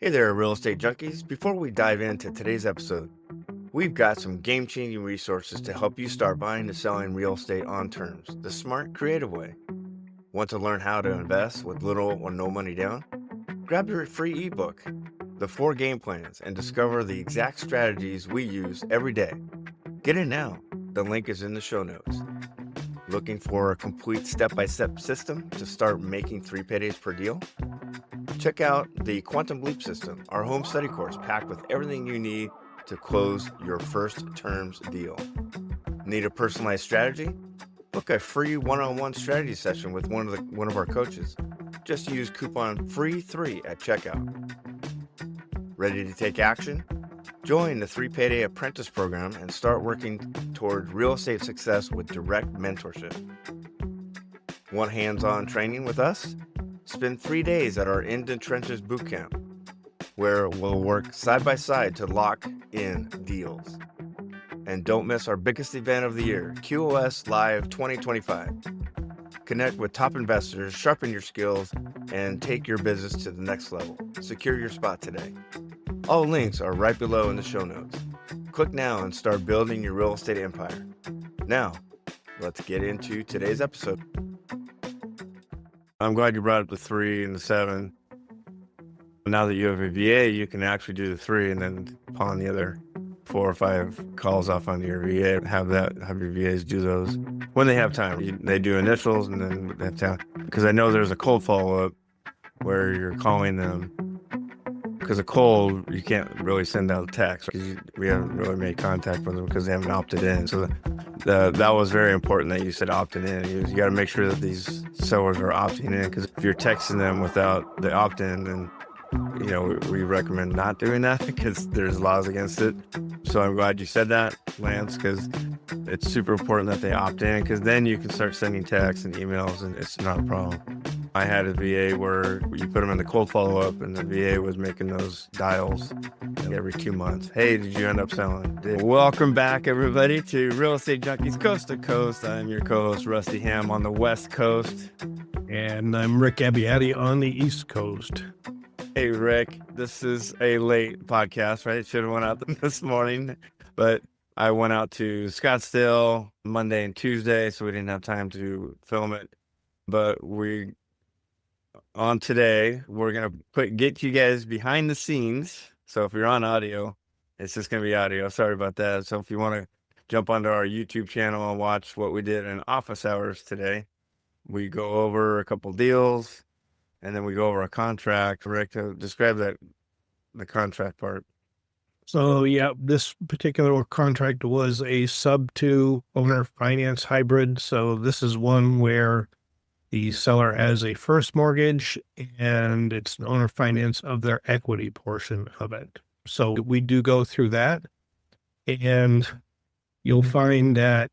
Hey there, Real Estate Junkies. Before we dive into today's episode, we've got some game-changing resources to help you start buying and selling real estate on terms, the smart, creative way. Want to learn how to invest with little or no money down? Grab your free ebook, The 4 Game Plans, and discover the exact strategies we use every day. Get it now. The link is in the show notes. Looking for a complete step-by-step system to start making 3 paydays per deal? Check out the Quantum Leap System, our home study course packed with everything you need to close your first terms deal. Need a personalized strategy? Book a free one-on-one strategy session with one of our coaches. Just use coupon FREE3 at checkout. Ready to take action? Join the 3 Payday Apprentice Program and start working toward real estate success with direct mentorship. Want hands-on training with us? Spend 3 days at our In the Trenches Bootcamp, where we'll work side by side to lock in deals. And don't miss our biggest event of the year, QOS Live 2025. Connect with top investors, sharpen your skills, and take your business to the next level. Secure your spot today. All links are right below in the show notes. Click now and start building your real estate empire. Now, let's get into today's episode. I'm glad you brought up the 3 and the 7. Now that you have a VA, you can actually do the 3 and then pawn the other 4 or 5 calls off on your VA. Have your VAs do those when they have time. They do initials and then they have time. Because I know there's a cold follow-up where you're calling them. Because a cold, you can't really send out a text because we haven't really made contact with them because they haven't opted in. So that was very important that you said opted in. You got to make sure that these sellers are opting in, because if you're texting them without the opt-in, then we recommend not doing that because there's laws against it. So I'm glad you said that, Lance, because it's super important that they opt in, because then you can start sending texts and emails and it's not a problem. I had a VA where you put them in the cold follow-up and the VA was making those dials every 2 months. Hey, did you end up selling? Welcome back, everybody, to Real Estate Junkies Coast to Coast. I'm your co-host, Rusty Ham, on the West Coast. And I'm Rick Abbiati on the East Coast. Hey, Rick, this is a late podcast, right? It should have went out this morning, but I went out to Scottsdale Monday and Tuesday, so we didn't have time to film it. But on today, we're going to get you guys behind the scenes. So if you're on audio, it's just going to be audio. Sorry about that. So if you want to jump onto our YouTube channel and watch what we did in office hours today, we go over a couple deals and then we go over a contract. Rick, describe the contract part. So yeah, this particular contract was a Sub2 owner finance hybrid. So this is one where the seller has a first mortgage and it's an owner finance of their equity portion of it. So we do go through that, and you'll find that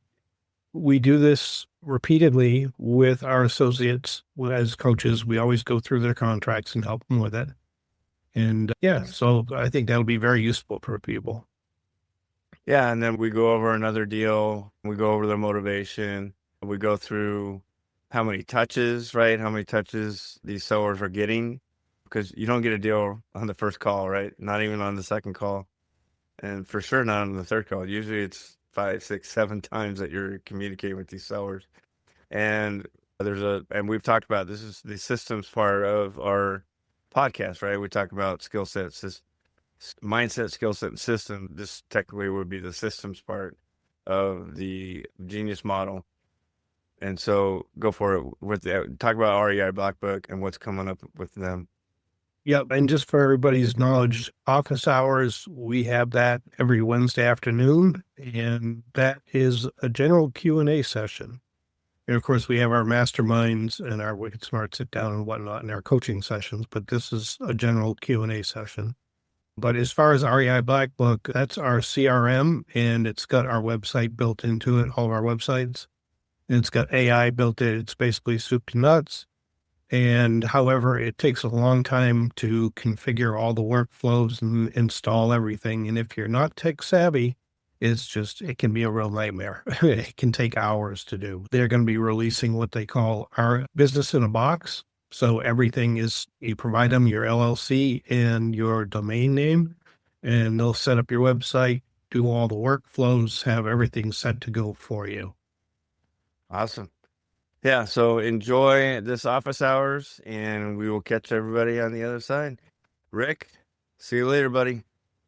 we do this repeatedly with our associates as coaches. We always go through their contracts and help them with it. And so I think that'll be very useful for people. Yeah. And then we go over another deal. We go over their motivation. We go through how many touches, right? How many touches these sellers are getting, because you don't get a deal on the first call, right? Not even on the second call, and for sure not on the third call. Usually it's 5, 6, 7 times that you're communicating with these sellers. And and we've talked about, this is the systems part of our podcast, right? We talk about skill sets, mindset, skill set, and system. This technically would be the systems part of the Genius model. And so go for it talk about REI Blackbook and what's coming up with them. Yep. And just for everybody's knowledge, office hours, we have that every Wednesday afternoon, and that is a general Q&A session. And of course, we have our masterminds and our Wicked Smart sit down and whatnot in our coaching sessions, but this is a general Q&A session. But as far as REI Blackbook, that's our CRM, and it's got our website built into it, all of our websites. And it's got AI built in. It's basically soup to nuts. And however, it takes a long time to configure all the workflows and install everything. And if you're not tech savvy, it can be a real nightmare. It can take hours to do. They're going to be releasing what they call our business in a box. So everything is, you provide them your LLC and your domain name, and they'll set up your website, do all the workflows, have everything set to go for you. Awesome. Yeah, so enjoy this office hours, and we will catch everybody on the other side. Rick, see you later, buddy.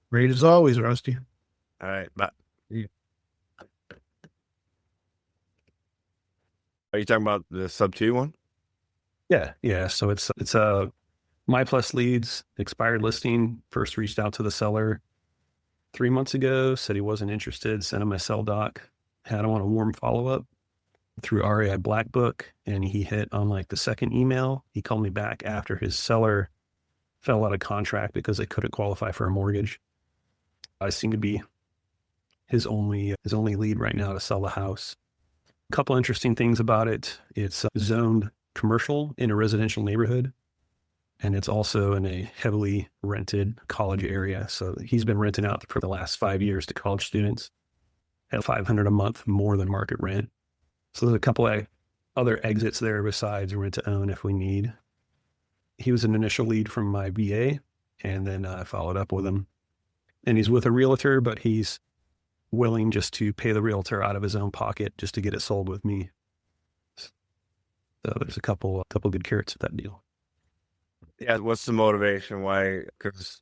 Great as always, Rusty. All right, bye. Yeah. Are you talking about the Sub2 one? Yeah. So it's a My Plus Leads expired listing. First reached out to the seller 3 months ago, said he wasn't interested, sent him my sell doc, had him on a warm follow-up through REI Blackbook, and he hit on like the second email. He called me back after his seller fell out of contract because they couldn't qualify for a mortgage. I seem to be his only lead right now to sell the house. A couple interesting things about it. It's zoned commercial in a residential neighborhood, and it's also in a heavily rented college area. So he's been renting out for the last 5 years to college students at $500 a month, more than market rent. So there's a couple of other exits there besides rent to own if we need. He was an initial lead from my VA, and then I followed up with him. And he's with a realtor, but he's willing just to pay the realtor out of his own pocket just to get it sold with me. So there's a couple good carrots with that deal. Yeah, what's the motivation? Why? Because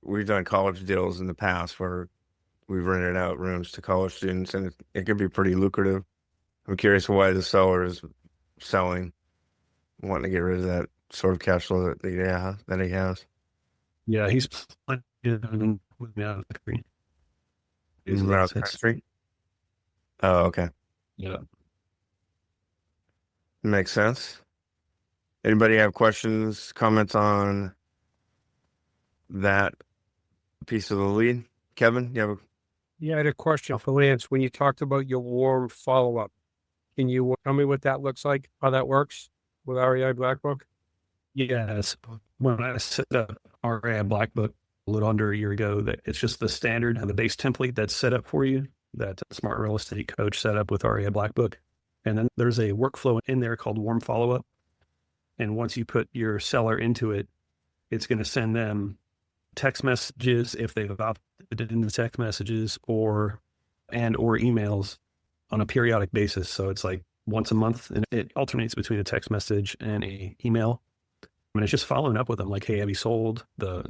we've done college deals in the past where we've rented out rooms to college students, and it can be pretty lucrative. I'm curious why the seller is selling, wanting to get rid of that sort of cash flow that he has. Yeah, he's planning with me out of the country. He's out of the country? Oh, okay. Yeah. Makes sense. Anybody have questions, comments on that piece of the lead? Kevin, you have Yeah, I had a question for Lance. When you talked about your warm follow-up, can you tell me what that looks like, how that works with REI Blackbook? Yes. When I set up REI Blackbook a little under a year ago, that it's just the standard, the base template that's set up for you, that Smart Real Estate Coach set up with REI Blackbook. And then there's a workflow in there called warm follow-up. And once you put your seller into it, it's going to send them text messages if they've opted in the text messages or emails on a periodic basis. So it's like once a month, and it alternates between a text message and a email. And it's just following up with them like, hey, have you sold? The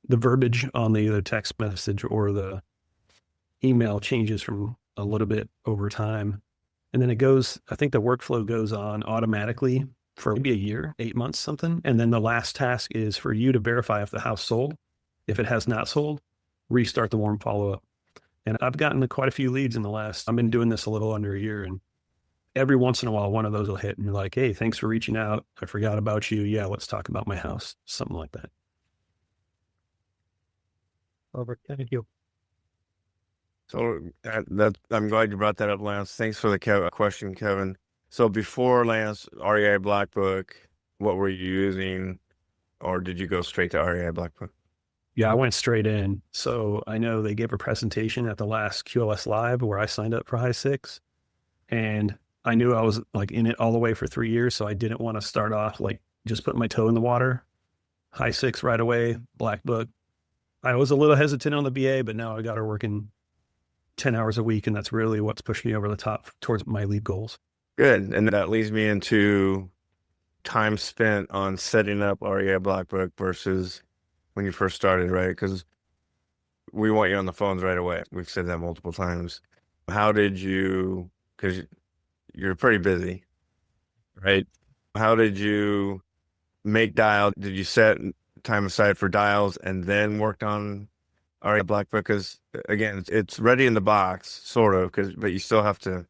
verbiage on the either text message or the email changes from a little bit over time. And then I think the workflow goes on automatically for maybe a year, 8 months, something. And then the last task is for you to verify if the house sold. If it has not sold, restart the warm follow-up. And I've gotten quite a few leads I've been doing this a little under a year. And every once in a while, one of those will hit and you're like, hey, thanks for reaching out. I forgot about you. Yeah, let's talk about my house. Something like that. Over. Thank you. So I'm glad you brought that up, Lance. Thanks for the question, Kevin. So before Lance, REI Blackbook, what were you using, or did you go straight to REI Blackbook? Yeah, I went straight in. So I know they gave a presentation at the last QLS Live where I signed up for High Six, and I knew I was like in it all the way for 3 years. So I didn't want to start off like just putting my toe in the water. High Six right away, Blackbook. I was a little hesitant on the BA, but now I got her working 10 hours a week, and that's really what's pushed me over the top towards my lead goals. Good. And that leads me into time spent on setting up REI Blackbook versus when you first started, right? Because we want you on the phones right away. We've said that multiple times. How did you, because you're pretty busy, right? How did you make dials? Did you set time aside for dials and then worked on REI Blackbook? Because again, it's ready in the box, sort of, but you still have to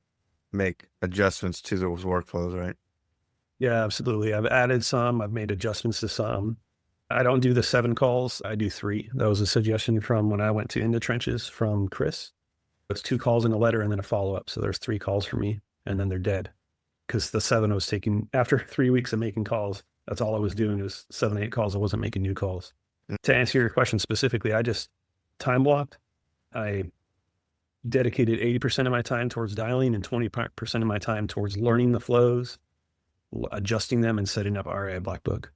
make adjustments to those workflows, right? Yeah, absolutely. I've added some. I've made adjustments to some. I don't do the 7 calls. I do 3. That was a suggestion from when I went to In the Trenches from Chris. It's 2 calls and a letter and then a follow-up. So there's 3 calls for me, and then they're dead. Because the 7 was taking, after 3 weeks of making calls, that's all I was doing was 7, 8 calls. I wasn't making new calls. To answer your question specifically, I just time blocked. I dedicated 80% of my time towards dialing and 20% of my time towards learning the flows, adjusting them and setting up REI Blackbook.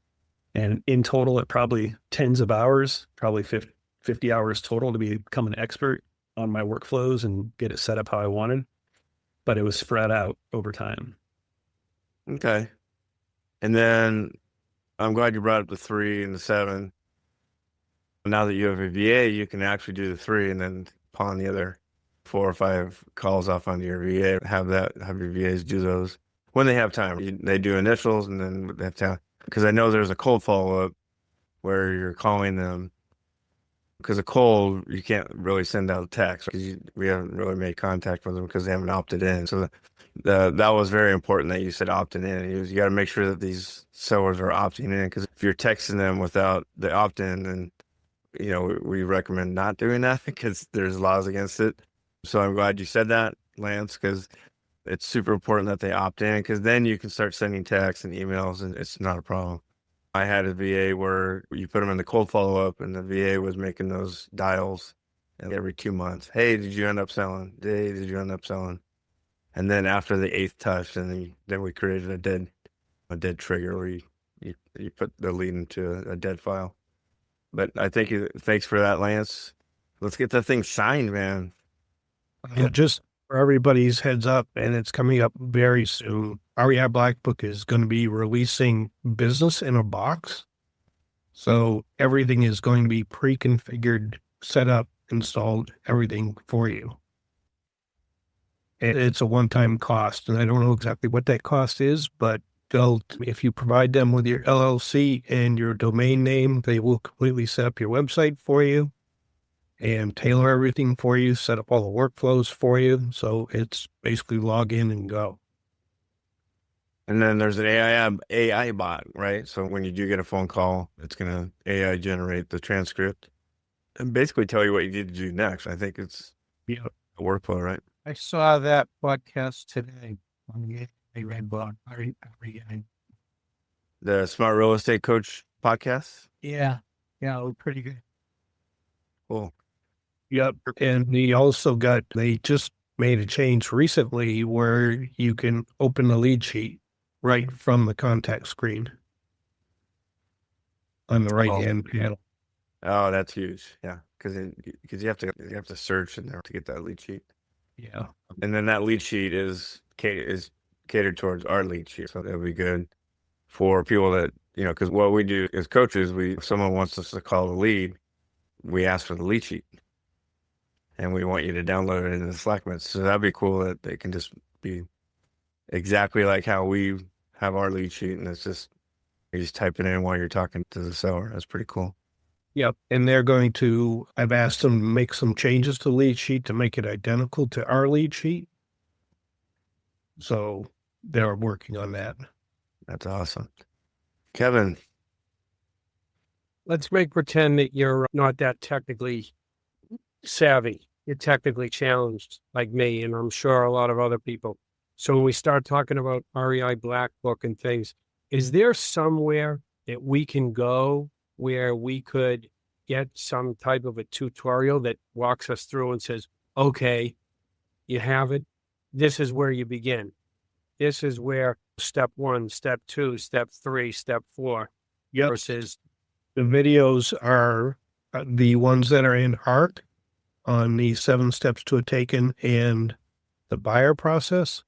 And in total, it probably tens of hours, probably 50 hours total to become an expert on my workflows and get it set up how I wanted. But it was spread out over time. Okay. And then I'm glad you brought up the 3 and the 7. Now that you have a VA, you can actually do the 3 and then pawn the other 4 or 5 calls off onto your VA. Have your VAs do those when they have time. They do initials and then they have time. Because I know there's a cold follow-up where you're calling them. Because a cold, you can't really send out a text because we haven't really made contact with them because they haven't opted in. So that was very important that you said opting in. You got to make sure that these sellers are opting in, because if you're texting them without the opt-in, then we recommend not doing that because there's laws against it. So I'm glad you said that, Lance, because it's super important that they opt in, because then you can start sending texts and emails and it's not a problem. I had a VA where you put them in the cold follow-up and the VA was making those dials every 2 months. Hey, did you end up selling? Hey, did you end up selling? And then after the 8th touch, and then we created a dead trigger where you put the lead into a dead file. But I think thanks for that, Lance. Let's get that thing signed, man. Yeah, just for everybody's heads up, and it's coming up very soon. REI Blackbook is going to be releasing business in a box. So everything is going to be pre-configured, set up, installed, everything for you. It's a one-time cost, and I don't know exactly what that cost is, but if you provide them with your LLC and your domain name, they will completely set up your website for you and tailor everything for you, set up all the workflows for you. So it's basically log in and go. And then there's an AI bot, right? So when you do get a phone call, it's going to AI generate the transcript and basically tell you what you need to do next. I think it's a workflow, right? I saw that podcast today on the REI blog. The Smart Real Estate Coach podcast? Yeah, it was pretty good. Cool. Yep. And they just made a change recently where you can open the lead sheet right from the contact screen on the right-hand panel. Oh, that's huge. Yeah. Because you have to search in there to get that lead sheet. Yeah. And then that lead sheet is catered towards our lead sheet. So that'll be good for people that, because what we do as coaches, if someone wants us to call the lead, we ask for the lead sheet. And we want you to download it in the Slack message. So that'd be cool that they can just be exactly like how we have our lead sheet. And it's just, you just type it in while you're talking to the seller. That's pretty cool. Yep. And I've asked them to make some changes to the lead sheet to make it identical to our lead sheet. So they're working on that. That's awesome. Kevin. Let's pretend that you're not that technically savvy. You're technically challenged like me, and I'm sure a lot of other people. So when we start talking about REI Blackbook and things, is there somewhere that we can go where we could get some type of a tutorial that walks us through and says, okay, you have it. This is where you begin. This is where step 1, step 2, step 3, step 4 versus the videos are the ones that are in ARC on the 7 steps to a taken and the buyer process.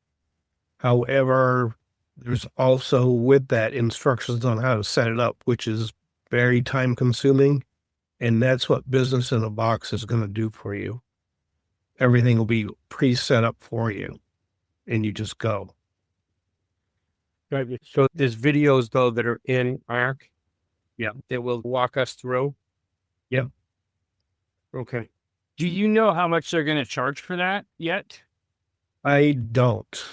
However, there's also with that instructions on how to set it up, which is very time consuming. And that's what business in a box is going to do for you. Everything will be pre-set up for you and you just go. Right. So there's videos though that are in ARC. Yeah. That will walk us through. Yep. Okay. Do you know how much they're going to charge for that yet? I don't.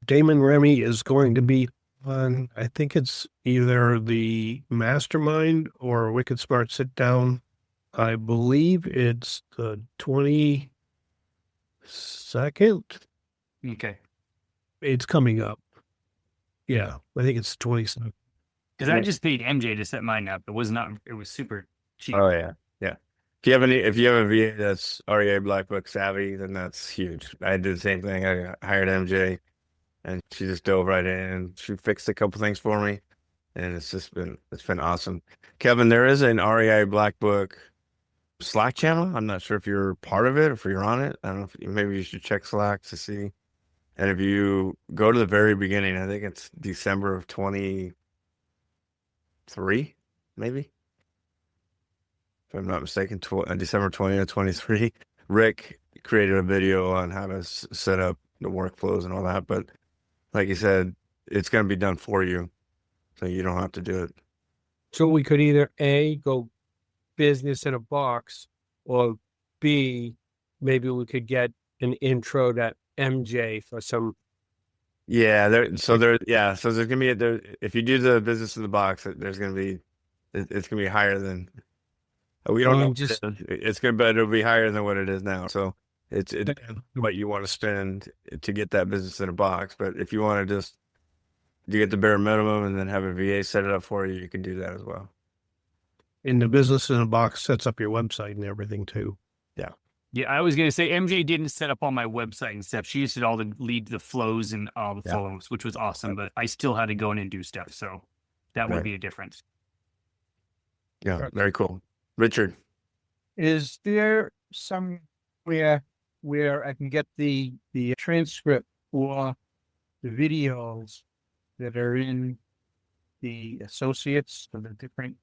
Damon Remy is going to be on, I think it's either the Mastermind or Wicked Smart Sit Down. I believe it's the 22nd. Okay. It's coming up. Yeah, I think it's 27th. Because I just paid MJ to set mine up. It was super cheap. Oh, yeah. Yeah. If you have a VA that's REI Blackbook savvy, then that's huge. I did the same thing. I hired MJ and she just dove right in. She fixed a couple things for me, and it's been awesome. Kevin, there is an REI Blackbook Slack channel. I'm not sure if you're part of it or if you're on it. I don't know if maybe you should check Slack to see. And if you go to the very beginning, I think it's December of 23, maybe, if I'm not mistaken, December 20th, 23. Rick created a video on how to set up the workflows and all that. But like you said, it's going to be done for you, so you don't have to do it. So we could either A, go business in a box, or B, maybe we could get an intro to MJ for some. Yeah, so there's gonna be if you do the business in the box, there's gonna be it's gonna be higher than we don't know. It's gonna, but it'll be higher than what it is now. So it's what you want to spend to get that business in a box. But if you want to just get the bare minimum and then have a VA set it up for you, you can do that as well. And the business in a box sets up your website and everything too. Yeah, I was going to say MJ didn't set up all my website and stuff. She used to all the lead the flows and all the flows, which was awesome. But I still had to go in and do stuff. So that would be a difference. Yeah, very cool. Richard. Is there somewhere where I can get the transcript or the videos that are in the associates of the different?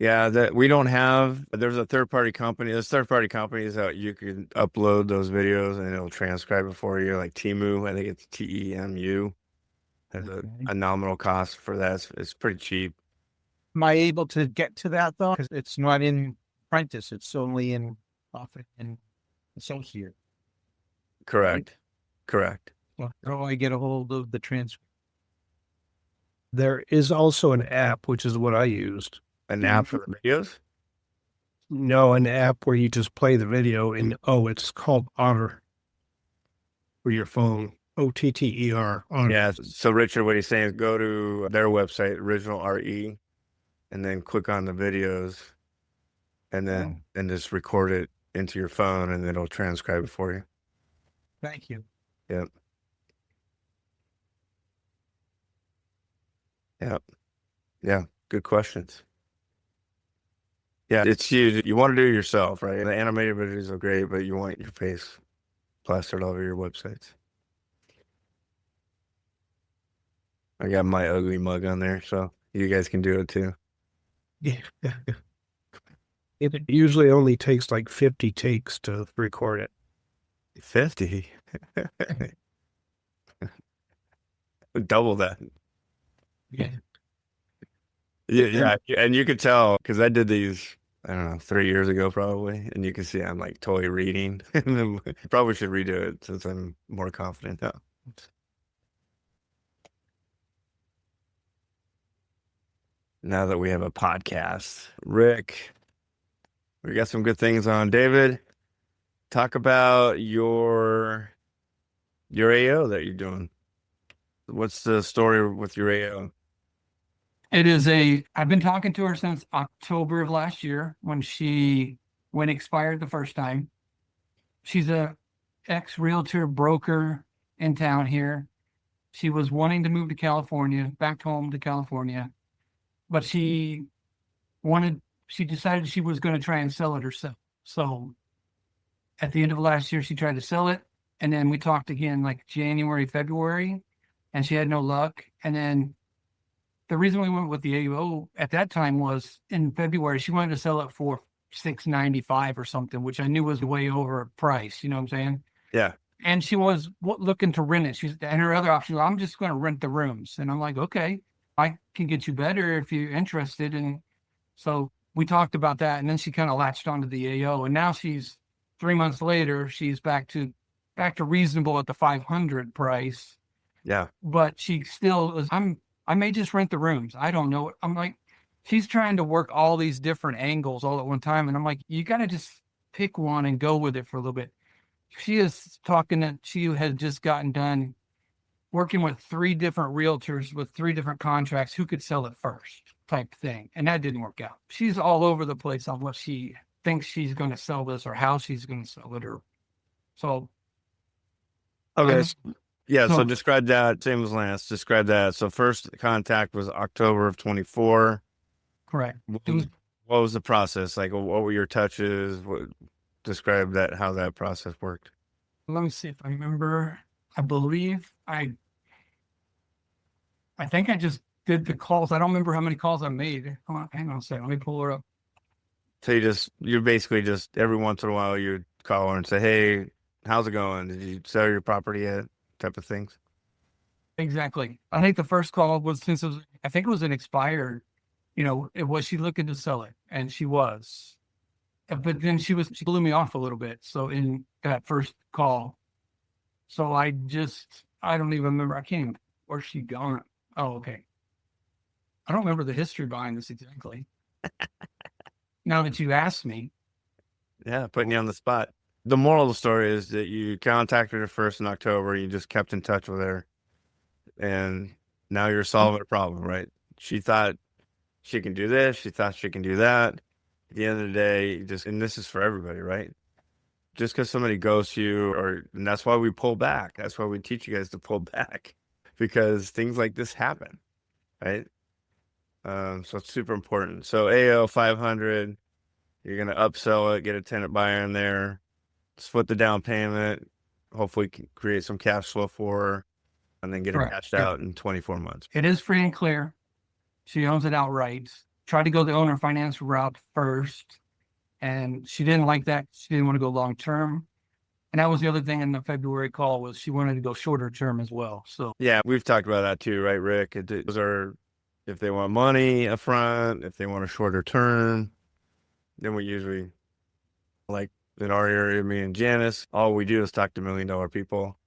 Yeah, that we don't have. There's a third-party company. There's third-party companies that you can upload those videos and it'll transcribe it for you, like Temu. I think it's TEMU. Has a nominal cost for that. It's pretty cheap. Am I able to get to that though? Because it's not in Apprentice. It's only in Profit and Associate. Correct. Correct. Well, how do I get a hold of the transcript? There is also an app, which is what I used. An app for the videos? No, an app where you just play the video and it's called Otter for your phone. OTTER. Otter. Yeah. So Richard, what he's saying is go to their website, Original RE, and then click on the videos, and then just record it into your phone, and it'll transcribe it for you. Thank you. Yep. Yep. Yeah. Good questions. Yeah, it's huge. You want to do it yourself, right? The animated videos are great, but you want your face plastered all over your websites. I got my ugly mug on there, so you guys can do it too. Yeah. It usually only takes like 50 takes to record it. 50? Double that. Yeah. Yeah. And you could tell, because I did these, I don't know, 3 years ago probably, and you can see I'm like totally reading. Probably should redo it since I'm more confident now. Now that we have a podcast. Rick, we got some good things on. David, talk about your AO that you're doing. What's the story with your AO? I've been talking to her since October of last year when it expired the first time. She's a ex-realtor broker in town here. She was wanting to move to California, back home to California, but she decided she was going to try and sell it herself. So at the end of last year, she tried to sell it. And then we talked again like January, February, and she had no luck. And then the reason we went with the AO at that time was in February, she wanted to sell it for $695 or something, which I knew was way over price. You know what I'm saying? Yeah. And she was looking to rent it. And her other option was, I'm just going to rent the rooms. And I'm like, okay, I can get you better if you're interested. And so we talked about that. And then she kind of latched onto the AO. And now 3 months later, she's back to reasonable at the 500 price. Yeah. But she still is, I may just rent the rooms. I don't know. I'm like, she's trying to work all these different angles all at one time. And I'm like, you got to just pick one and go with it for a little bit. She is talking that she had just gotten done working with 3 different realtors with 3 different contracts who could sell it first type thing. And that didn't work out. She's all over the place on what she thinks she's going to sell this or how she's going to sell it. So. Okay. Yeah. So So- describe that. Same as Lance. Describe that. So first contact was October of 24. Correct. What was the process? Like, what were your touches? Describe that, how that process worked. Let me see if I remember. I believe I think I just did the calls. I don't remember how many calls I made. Hold on, hang on a second. Let me pull her up. So you're basically just every once in a while you'd call her and say, hey, how's it going? Did you sell your property yet? Type of things. Exactly. I think the first call was I think it was an expired, was she looking to sell it? And she was. But then she blew me off a little bit. So in that first call. So I don't even remember. I can't even, where's she gone? Oh, okay. I don't remember the history behind this exactly. Now that you asked me. Yeah, putting you on the spot. The moral of the story is that you contacted her first in October. You just kept in touch with her. And now you're solving a problem, right? She thought she can do this. She thought she can do that. At the end of the day, and this is for everybody, right? Just because somebody ghosts you, and that's why we pull back. That's why we teach you guys to pull back, because things like this happen, right? So it's super important. So AO 500, you're going to upsell it, get a tenant buyer in there, split the down payment, hopefully create some cash flow for her, and then get it Correct. cashed out in 24 months. It is free and clear. She owns it outright. Tried to go the owner finance route first, and she didn't like that. She didn't want to go long term. And that was the other thing in the February call, was she wanted to go shorter term as well. So Yeah, we've talked about that too, right, Rick? Those are, if they want money up front, if they want a shorter term, then we usually, like in our area, me and Janice, all we do is talk to $1 million people.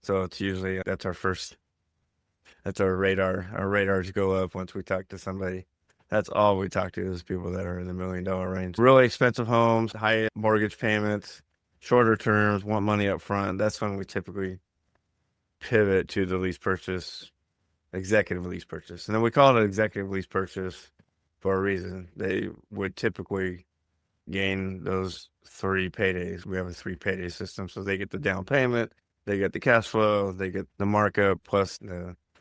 So it's usually, that's our radar. Our radars go up once we talk to somebody. That's all we talk to, is people that are in the $1 million range. Really expensive homes, high mortgage payments, shorter terms, want money up front. That's when we typically pivot to the lease purchase, executive lease purchase. And then we call it an executive lease purchase for a reason. They would typically gain those 3 paydays. We have a 3 payday system. So they get the down payment, they get the cash flow, they get the markup, plus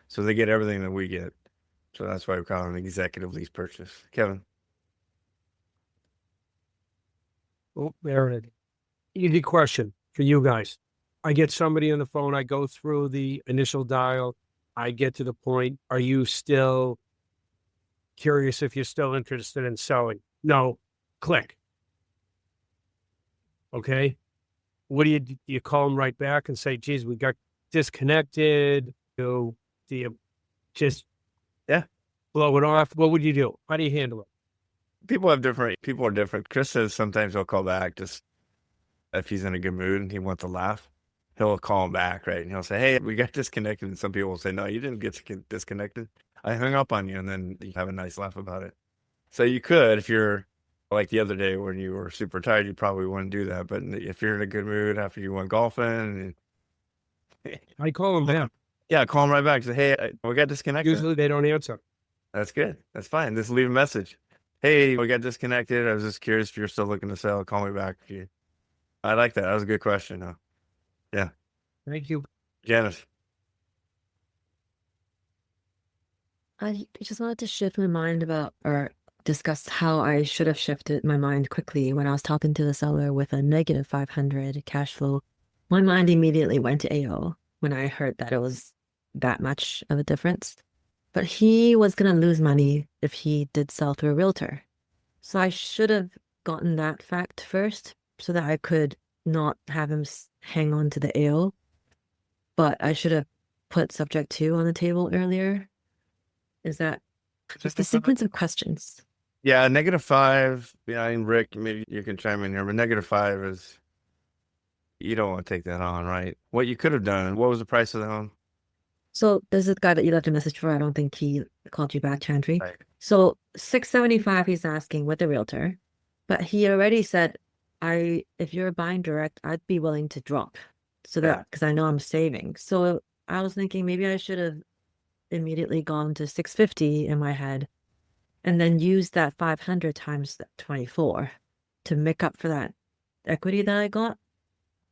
so they get everything that we get. So that's why we call it an executive lease purchase. Kevin. Oh, there it is. Easy question for you guys. I get somebody on the phone. I go through the initial dial. I get to the point. Are you still curious if you're still interested in selling? No. Click. Okay. What do you call them right back and say, geez, we got disconnected? Do you just blow it off? What would you do? How do you handle it? People are different. Chris says sometimes he'll call back just if he's in a good mood and he wants to laugh. He'll call him back, right? And he'll say, hey, we got disconnected. And some people will say, no, you didn't get disconnected. I hung up on you. And then you have a nice laugh about it. So you could, if you're like the other day when you were super tired, you probably wouldn't do that. But if you're in a good mood after you went golfing, I call them back. yeah, call them right back. Say, hey, we got disconnected. Usually they don't answer. That's good. That's fine. Just leave a message. Hey, we got disconnected. I was just curious if you're still looking to sell. Call me back. I like that. That was a good question. Huh? Yeah. Thank you. Janice. I just wanted to shift my mind or discuss how I should have shifted my mind quickly when I was talking to the seller with a negative 500 cash flow. My mind immediately went to AO when I heard that it was that much of a difference. But he was going to lose money if he did sell through a realtor. So I should have gotten that fact first so that I could not have him hang on to the AO. But I should have put subject 2 on the table earlier. Is that just the sequence of questions? Yeah, -5. Yeah, and Rick, maybe you can chime in here, but -5 is, you don't want to take that on, right? What you could have done, what was the price of the home? So there's a guy that you left a message for. I don't think he called you back, Chantry. Right. So 675 he's asking with the realtor. But he already said, if you're buying direct, I'd be willing to drop. So that, because I know I'm saving. So I was thinking maybe I should have immediately gone to 650 in my head and then use that 500 times 24 to make up for that equity that I got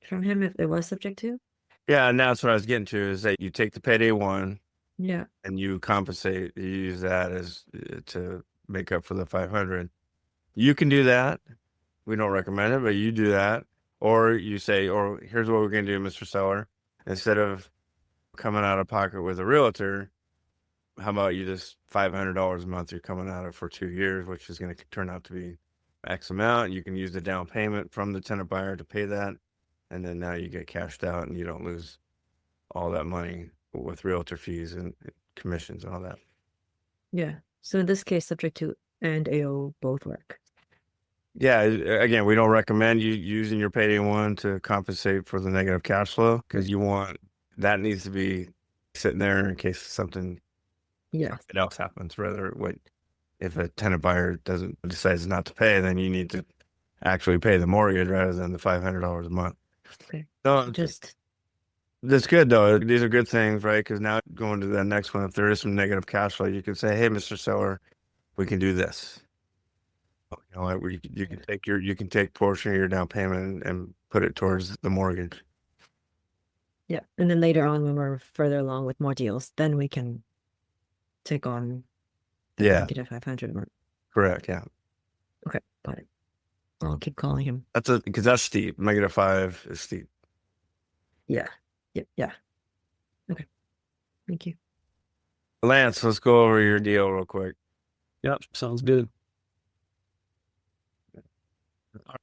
from him if it was subject to. Yeah, and that's what I was getting to is that you take the payday one Yeah. and you compensate. You use that as to make up for the 500. You can do that. We don't recommend it, but you do that. Or you say, or here's what we're going to do, Mr. Seller. Instead of coming out of pocket with a realtor, how about you just $500 a month you're coming out of for 2 years, which is going to turn out to be X amount. You can use the down payment from the tenant buyer to pay that. And then now you get cashed out and you don't lose all that money with realtor fees and commissions and all that. Yeah. So in this case, subject to and AO both work. Yeah, again, we don't recommend you using your payday one to compensate for the negative cash flow because that needs to be sitting there in case something else happens. Rather, if a tenant buyer decides not to pay, then you need to actually pay the mortgage rather than the $500 a month. Okay. So that's good though. These are good things, right? Because now going to the next one, if there is some negative cash flow, you can say, "Hey, Mr. Seller, we can do this. You know, you can take portion of your down payment and put it towards the mortgage." Yeah. And then later on, when we're further along with more deals, then we can take on the negative 500 mark. Correct. Yeah. Okay. Got it. I'll keep calling him. Because that's steep. -5 is steep. Yeah. Yep. Yeah. Okay. Thank you. Lance, let's go over your deal real quick. Yep, sounds good.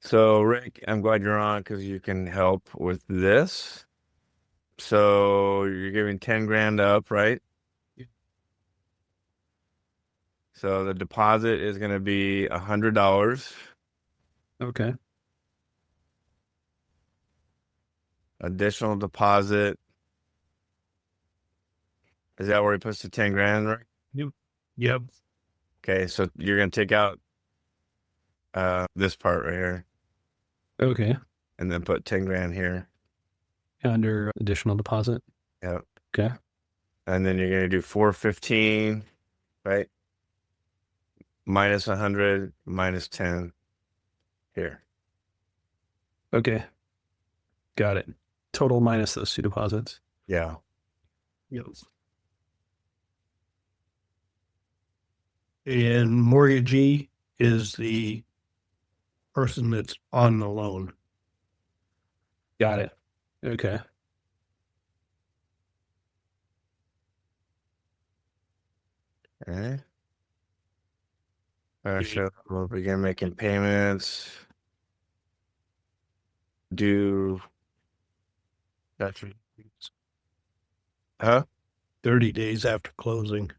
So, Rick, I'm glad you're on because you can help with this. So you're giving 10 grand up, right? Yeah. So the deposit is going to be $100. Okay. Additional deposit. Is that where he puts the 10 grand, right? Yep. Okay, so you're going to take out this part right here Okay. and then put 10 grand here. Under additional deposit. Yep. Okay. And then you're going to do 415, right? Minus 100, minus 10 here. Okay. Got it. Total minus those two deposits. Yeah. Yep. And mortgagee is the person that's on the loan. Got it. Okay. Okay. All right, so we'll begin making payments. Due. That's 30 days after closing.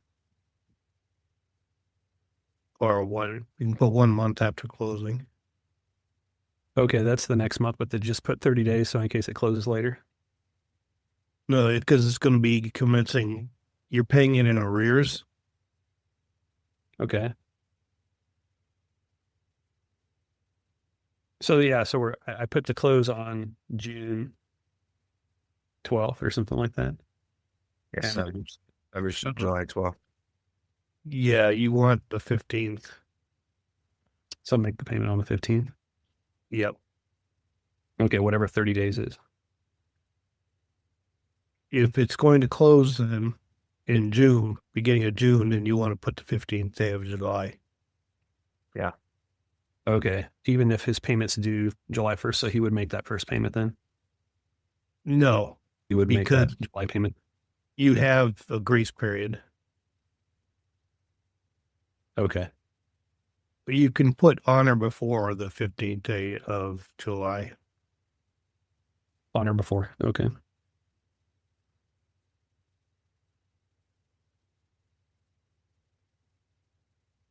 Or you can put 1 month after closing. Okay, that's the next month, but they just put 30 days so in case it closes later. No, because it's going to be commencing. You're paying it in arrears. Okay. So yeah, so I put the close on June 12th or something like that. yes, And- every July 12th. Yeah, you want the 15th. So make the payment on the 15th. Yep. Okay, whatever 30 days is. If it's going to close then in June, beginning of June, then you want to put the 15th day of July. Okay. Even if his payment's due July 1st, so he would make that first payment then? No, He would make that Because- July payment. you have a grace period. Okay. But you can put on or before the 15th day of July. On or before. Okay.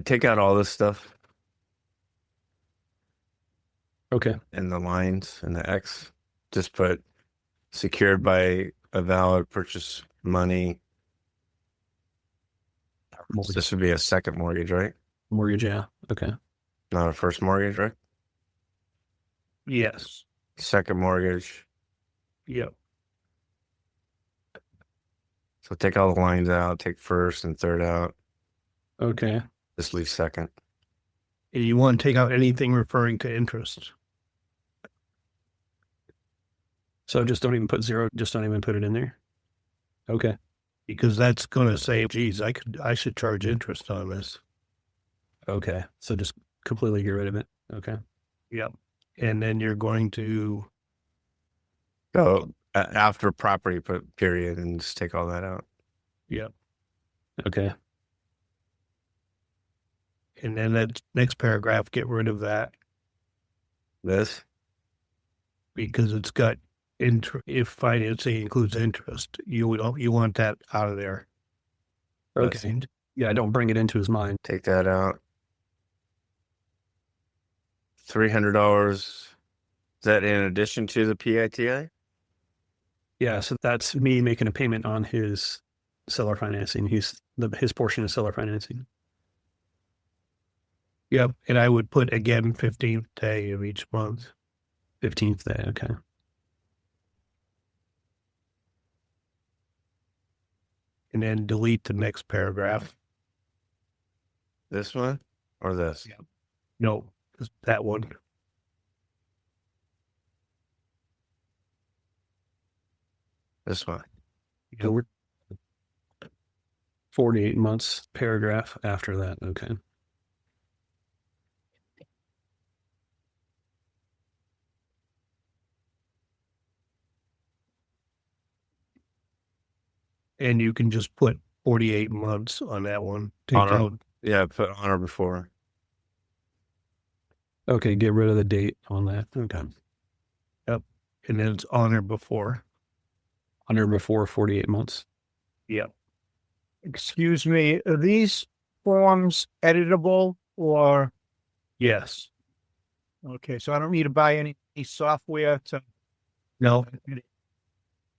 Take out all this stuff Okay. in the lines and the X. Just put secured by a valid purchase money. Mortgage. This would be a second mortgage, right? Mortgage, yeah. Okay. Not a first mortgage, right? Yes. Second mortgage. Yep. So take all the lines out, take first and third out. Okay. Just leave second. And you want to take out anything referring to interest. So just don't even put zero. Just don't even put it in there. Okay. because that's going to say, geez, I should charge interest on this. Okay. So just completely get rid of it. Okay. Yep. And then you're going to, So after property period and just take all that out. yep. Okay. And then that next paragraph, get rid of that This? because it's got if financing includes interest, you want that out of there. Okay. Yeah. Don't bring it into his mind. Take that out. $300. Is that in addition to the PITI? Yeah. So that's me making a payment on his seller financing. His portion of seller financing. Yep. And I would put again 15th day of each month. 15th day. Okay. And then delete the next paragraph. This one or this? Yeah. No, just that one. This one. So we're 48 months paragraph after that. Okay. And you can just put 48 months on that one. Take Honor. out. Yeah, put on or before. Okay. Get rid of the date on that. Okay. Yep. And then it's on or before. Under before 48 months. Yep. Excuse me, are these forms editable or? Yes. Okay, so I don't need to buy any software to. No.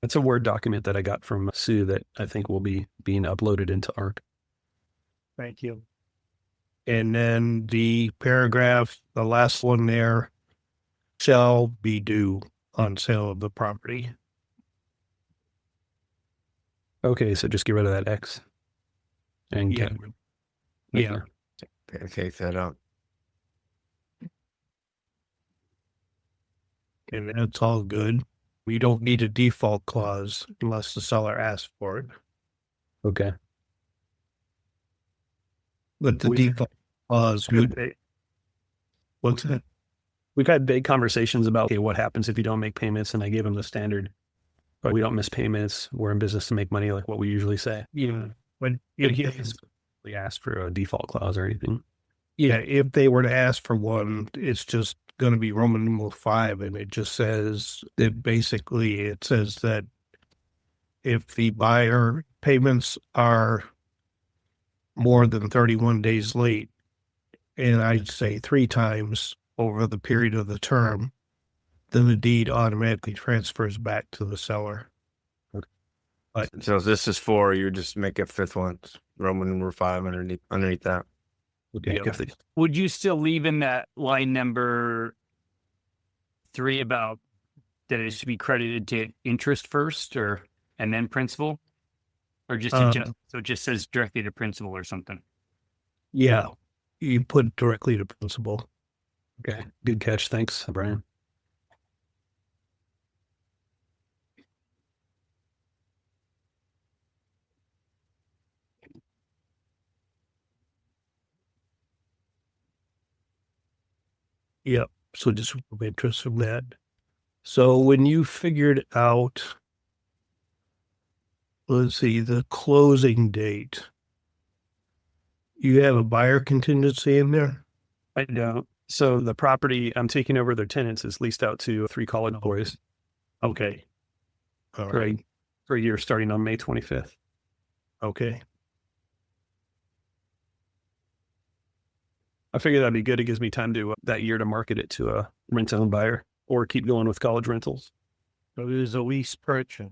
That's a Word document that I got from Sue that I think will be being uploaded into ARC. Thank you. And then the paragraph, the last one there, shall be due on sale of the property. Okay, so just get rid of that X. And Yeah. get, Yeah. Take that out. And that's all good. We don't need a default clause unless the seller asks for it. Okay. But the default clause would. What's that? We've had big conversations about, okay, what happens if you don't make payments? And I gave him the standard, but we don't miss payments. We're in business to make money, like what we usually say. Yeah. When He hasn't asked for a default clause or anything. yeah, if they were to ask for one, it's just going to be Roman numeral 5, and it just says that basically it says that if the buyer payments are more than 31 days late, and I'd say 3 times over the period of the term, then the deed automatically transfers back to the seller. But So this is 4. You just make a 5th one. Roman number 5 underneath that. Okay. Yeah. Would you still leave in that line number 3 about that it should be credited to interest first and then principal? Or just adjust, so it just says directly to principal or something? yeah, you put it directly to principal. Okay. Good catch. Thanks, Brian. Yep. So just remove interest from that. So when you figured out, let's see, the closing date, you have a buyer contingency in there? I don't. So the property I'm taking over their tenants is leased out to 3 college boys Okay. All for right. a year starting on May 25th. Okay. I figure that'd be good. It gives me time to that year to market it to a rent-owned buyer or keep going with college rentals. So it is a lease purchase.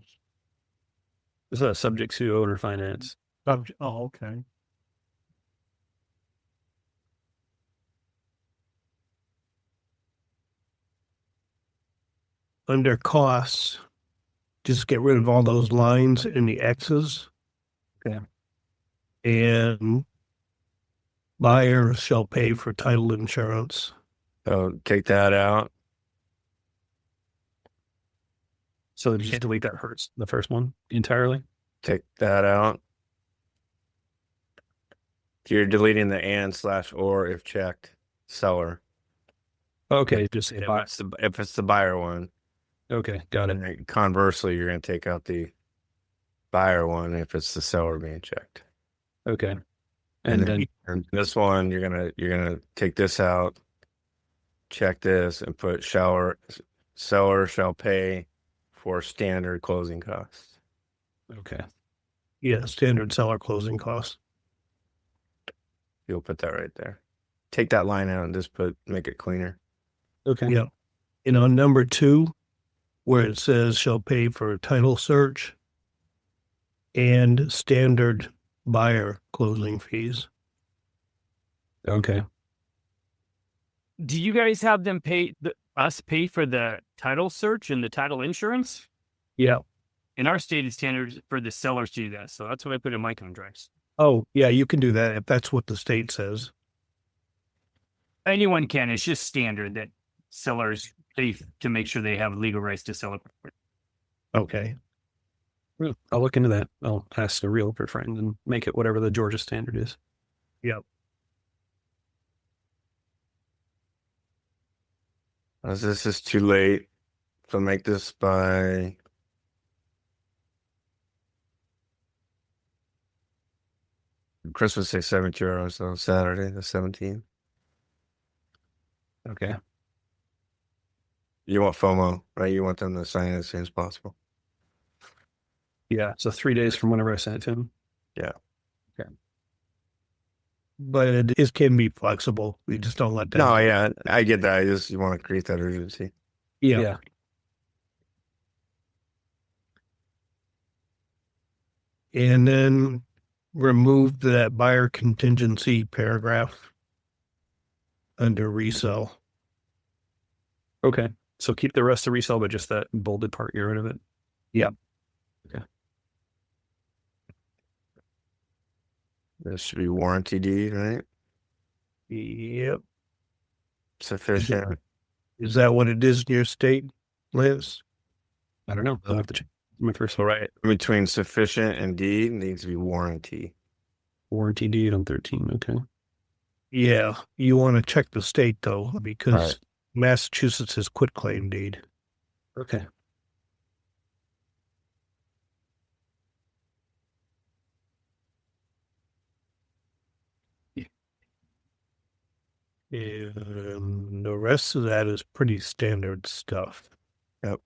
This is subject to owner finance. Oh, okay. Under costs, just get rid of all those lines and the X's. Okay. And buyer shall pay for title insurance. So take that out. So just delete that hurts the first one entirely. Take that out. You're deleting the and/or if checked seller. Okay, just say If it's the buyer one. Okay, got it. And then conversely, you're going to take out the buyer one if it's the seller being checked. Okay, And then this one, you're gonna take this out, check this, and put seller shall pay for standard closing costs. okay, Yeah, standard seller closing costs. You'll put that right there. Take that line out and just make it cleaner. okay. Yeah. And on number 2, where it says shall pay for title search and standard buyer closing fees. Okay. Do you guys have them us pay for the title search and the title insurance? Yeah. In our state, it's standard for the sellers to do that. So that's what I put in my contracts. Oh, yeah, you can do that if that's what the state says. Anyone can. It's just standard that sellers pay to make sure they have legal rights to sell it. Okay. I'll look into that. I'll ask a realtor friend and make it whatever the Georgia standard is. Yep. As this is too late, so make this by Christmas Day, €72, so Saturday the 17th. Okay. You want FOMO, right? You want them to sign it as soon as possible. Yeah. So 3 days from whenever I sent it to him. But it can be flexible. We just don't let that. No, yeah, I get that. You want to create that urgency. Yeah. And then remove that buyer contingency paragraph under resell. Okay. So keep the rest of resell, but just that bolded part, get rid of it. Yep. Okay. This should be warranty deed, right? Yep. Sufficient. Is that what it is in your state, Liz? I don't know. I'll have to check my first one. Right. Between sufficient and deed needs to be warranty. Warranty deed on 13. Okay. Yeah. You want to check the state, though, because Right. Massachusetts has quitclaim deed. Okay. And the rest of that is pretty standard stuff. Yep.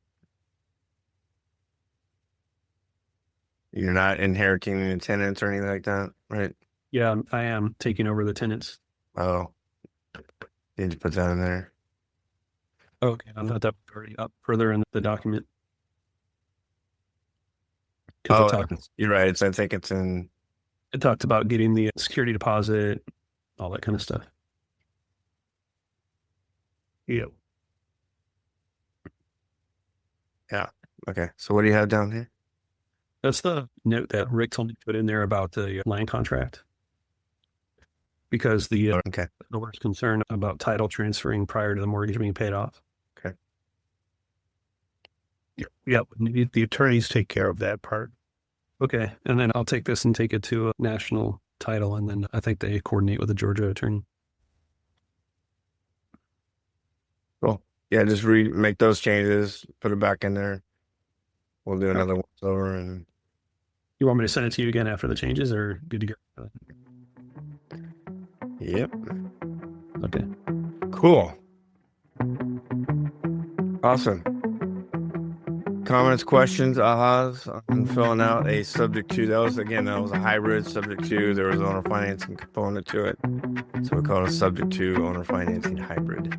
You're not inheriting any tenants or anything like that, right? Yeah, I am taking over the tenants. Oh. Need to put that in there. Okay. I thought that was already up further in the document. Oh, It you're right. I think it's in. talked about getting the security deposit, all that kind of stuff. Yep. Yeah. Okay. So what do you have down here? That's the note that Rick told me to put in there about the land contract. Because the Okay. owner's concern about title transferring prior to the mortgage being paid off. Okay. Yep. The attorneys take care of that part. Okay. And then I'll take this and take it to a national title. And then I think they coordinate with the Georgia attorney. Cool. Yeah, just make those changes, put it back in there. We'll do another once over and You want me to send it to you again after the changes or good to go? yep. Okay. Cool. Awesome. Comments, questions, ahas on filling out a subject to. That was a hybrid subject to. There was an owner financing component to it. So we call it a subject to owner financing hybrid.